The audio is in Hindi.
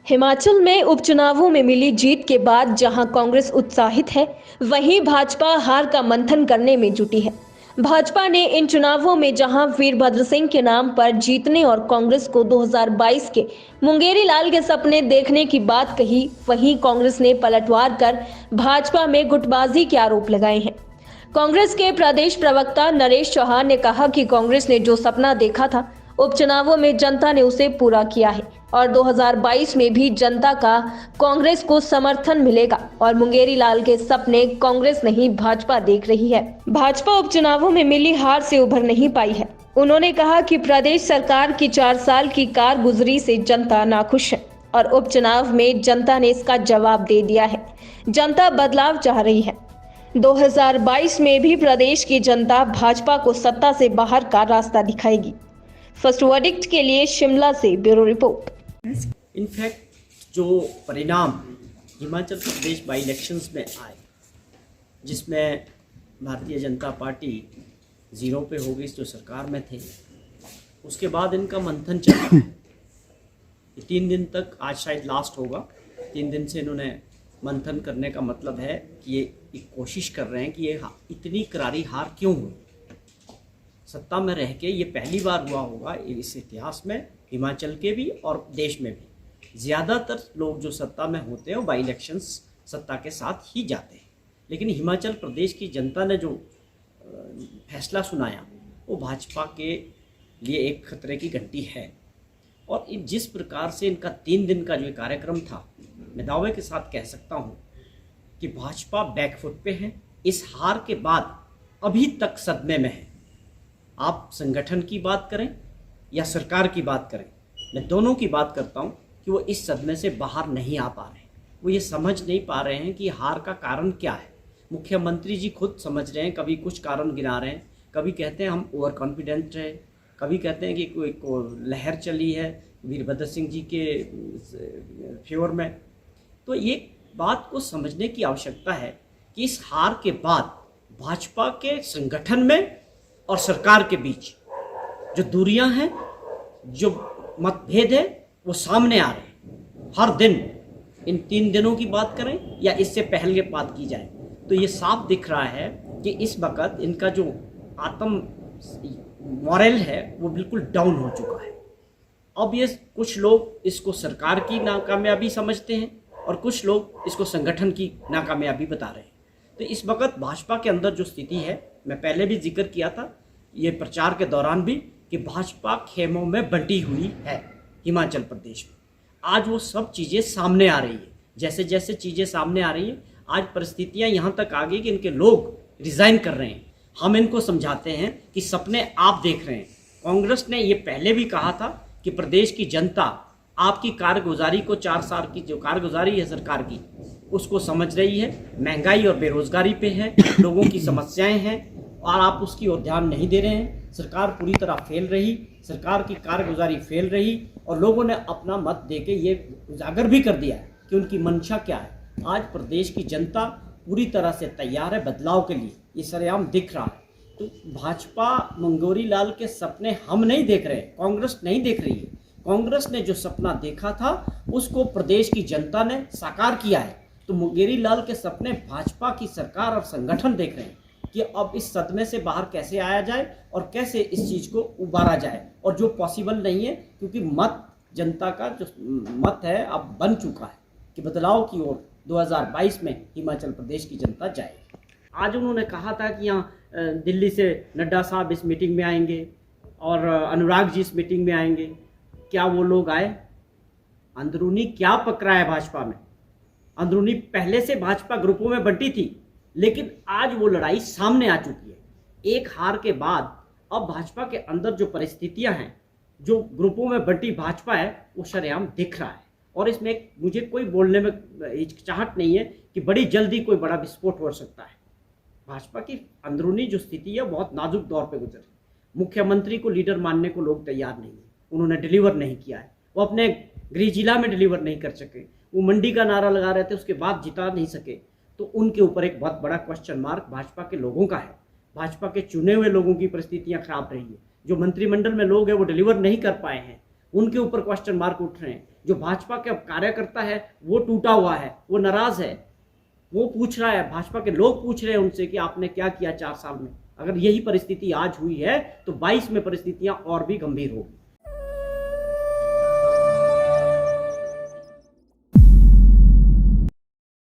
हिमाचल में उपचुनावों में मिली जीत के बाद जहां कांग्रेस उत्साहित है, वहीं भाजपा हार का मंथन करने में जुटी है। भाजपा ने इन चुनावों में जहां वीरभद्र सिंह के नाम पर जीतने और कांग्रेस को 2022 के मुंगेरी लाल के सपने देखने की बात कही, वहीं कांग्रेस ने पलटवार कर भाजपा में गुटबाजी के आरोप लगाए हैं। कांग्रेस के प्रदेश प्रवक्ता नरेश चौहान ने कहा कि कांग्रेस ने जो सपना देखा था, उपचुनावों में जनता ने उसे पूरा किया है और 2022 में भी जनता का कांग्रेस को समर्थन मिलेगा और मुंगेरी लाल के सपने कांग्रेस नहीं भाजपा देख रही है। भाजपा उपचुनावों में मिली हार से उभर नहीं पाई है। उन्होंने कहा कि प्रदेश सरकार की 4 साल की कारगुजरी से जनता नाखुश है और उपचुनाव में जनता ने इसका जवाब दे दिया है। जनता बदलाव चाह रही है। 2022 में भी प्रदेश की जनता भाजपा को सत्ता से बाहर का रास्ता दिखाएगी। फर्स्ट वर्डिक्ट के लिए शिमला से ब्यूरो रिपोर्ट। इनफैक्ट जो परिणाम हिमाचल प्रदेश बाई इलेक्शंस में आए, जिसमें भारतीय जनता पार्टी 0 पे हो गई जो सरकार में थे, उसके बाद इनका मंथन चला। 3 दिन तक, आज शायद लास्ट होगा, 3 दिन से इन्होंने मंथन करने का मतलब है कि ये एक कोशिश कर रहे हैं कि ये इतनी करारी हार क्यों हुई। सत्ता में रह के ये पहली बार हुआ होगा इस इतिहास में, हिमाचल के भी और देश में भी। ज़्यादातर लोग जो सत्ता में होते हैं वो बाई इलेक्शंस सत्ता के साथ ही जाते हैं, लेकिन हिमाचल प्रदेश की जनता ने जो फैसला सुनाया वो भाजपा के लिए एक खतरे की घंटी है। और जिस प्रकार से इनका 3 दिन का जो कार्यक्रम था, मैं दावे के साथ कह सकता हूँ कि भाजपा बैकफुट पे है। इस हार के बाद अभी तक सदमे में है। आप संगठन की बात करें या सरकार की बात करें, मैं दोनों की बात करता हूं कि वो इस सदमे से बाहर नहीं आ पा रहे हैं। वो ये समझ नहीं पा रहे हैं कि हार का कारण क्या है। मुख्यमंत्री जी खुद समझ रहे हैं, कभी कुछ कारण गिना रहे हैं, कभी कहते हैं हम ओवर कॉन्फिडेंट रहे, कभी कहते हैं कि कोई लहर चली है वीरभद्र सिंह जी के फेवर में। तो ये बात को समझने की आवश्यकता है कि इस हार के बाद भाजपा के संगठन में और सरकार के बीच जो दूरियां हैं, जो मतभेद है, वो सामने आ रहे हैं हर दिन। इन 3 दिनों की बात करें या इससे पहले बात की जाए तो ये साफ दिख रहा है कि इस वक्त इनका जो आत्म मॉरल है वो बिल्कुल डाउन हो चुका है। अब ये कुछ लोग इसको सरकार की नाकामयाबी समझते हैं और कुछ लोग इसको संगठन की नाकामयाबी बता रहे हैं। तो इस वक्त भाजपा के अंदर जो स्थिति है, मैं पहले भी जिक्र किया था ये प्रचार के दौरान भी, कि भाजपा खेमों में बंटी हुई है हिमाचल प्रदेश में। आज वो सब चीज़ें सामने आ रही है। जैसे जैसे चीज़ें सामने आ रही हैं, आज परिस्थितियां यहाँ तक आ गई कि इनके लोग रिज़ाइन कर रहे हैं। हम इनको समझाते हैं कि सपने आप देख रहे हैं। कांग्रेस ने ये पहले भी कहा था कि प्रदेश की जनता आपकी कारगुजारी को, 4 साल की जो कारगुजारी है सरकार की, उसको समझ रही है। महंगाई और बेरोजगारी पे है, लोगों की समस्याएं हैं और आप उसकी ओर ध्यान नहीं दे रहे हैं। सरकार पूरी तरह फेल रही, सरकार की कारगुजारी फेल रही और लोगों ने अपना मत देके ये उजागर भी कर दिया है कि उनकी मंशा क्या है। आज प्रदेश की जनता पूरी तरह से तैयार है बदलाव के लिए, ये सरेआम दिख रहा है। तो भाजपा मुंगेरी लाल के सपने हम नहीं देख रहे, कांग्रेस नहीं देख रही है। कांग्रेस ने जो सपना देखा था उसको प्रदेश की जनता ने साकार किया है। तो मुंगेरी लाल के सपने भाजपा की सरकार और संगठन देख रहे हैं कि अब इस सदमे से बाहर कैसे आया जाए और कैसे इस चीज़ को उबारा जाए, और जो पॉसिबल नहीं है क्योंकि मत, जनता का जो मत है अब बन चुका है कि बदलाव की ओर 2022 में हिमाचल प्रदेश की जनता जाएगी। आज उन्होंने कहा था कि यहाँ दिल्ली से नड्डा साहब इस मीटिंग में आएंगे और अनुराग जी इस मीटिंग में आएंगे। क्या वो लोग आए? अंदरूनी क्या पकड़ा है भाजपा में? अंदरूनी पहले से भाजपा ग्रुपों में बंटी थी, लेकिन आज वो लड़ाई सामने आ चुकी है। एक हार के बाद अब भाजपा के अंदर जो परिस्थितियां हैं, जो ग्रुपों में बंटी भाजपा है, वो शरेआम दिख रहा है। और इसमें मुझे कोई बोलने में हिचकिचाहट नहीं है कि बड़ी जल्दी कोई बड़ा विस्फोट हो सकता है। भाजपा की अंदरूनी जो स्थिति है बहुत नाजुक दौर पे गुजर रही। मुख्यमंत्री को लीडर मानने को लोग तैयार नहीं है, उन्होंने डिलीवर नहीं किया है। वो अपने गृह जिला में डिलीवर नहीं कर सके, वो मंडी का नारा लगा रहे थे, उसके बाद जिता नहीं सके। तो उनके ऊपर एक बहुत बड़ा क्वेश्चन मार्क भाजपा के लोगों का है। भाजपा के चुने हुए लोगों की परिस्थितियां खराब रही है। जो मंत्रिमंडल में लोग हैं वो डिलीवर नहीं कर पाए हैं, उनके ऊपर क्वेश्चन मार्क उठ रहे हैं। जो भाजपा का कार्यकर्ता है वो टूटा हुआ है, वो नाराज है, वो पूछ रहा है, भाजपा के लोग पूछ रहे हैं उनसे कि आपने क्या किया 4 साल में। अगर यही परिस्थिति आज हुई है तो 22 में परिस्थितियां और भी गंभीर होगी।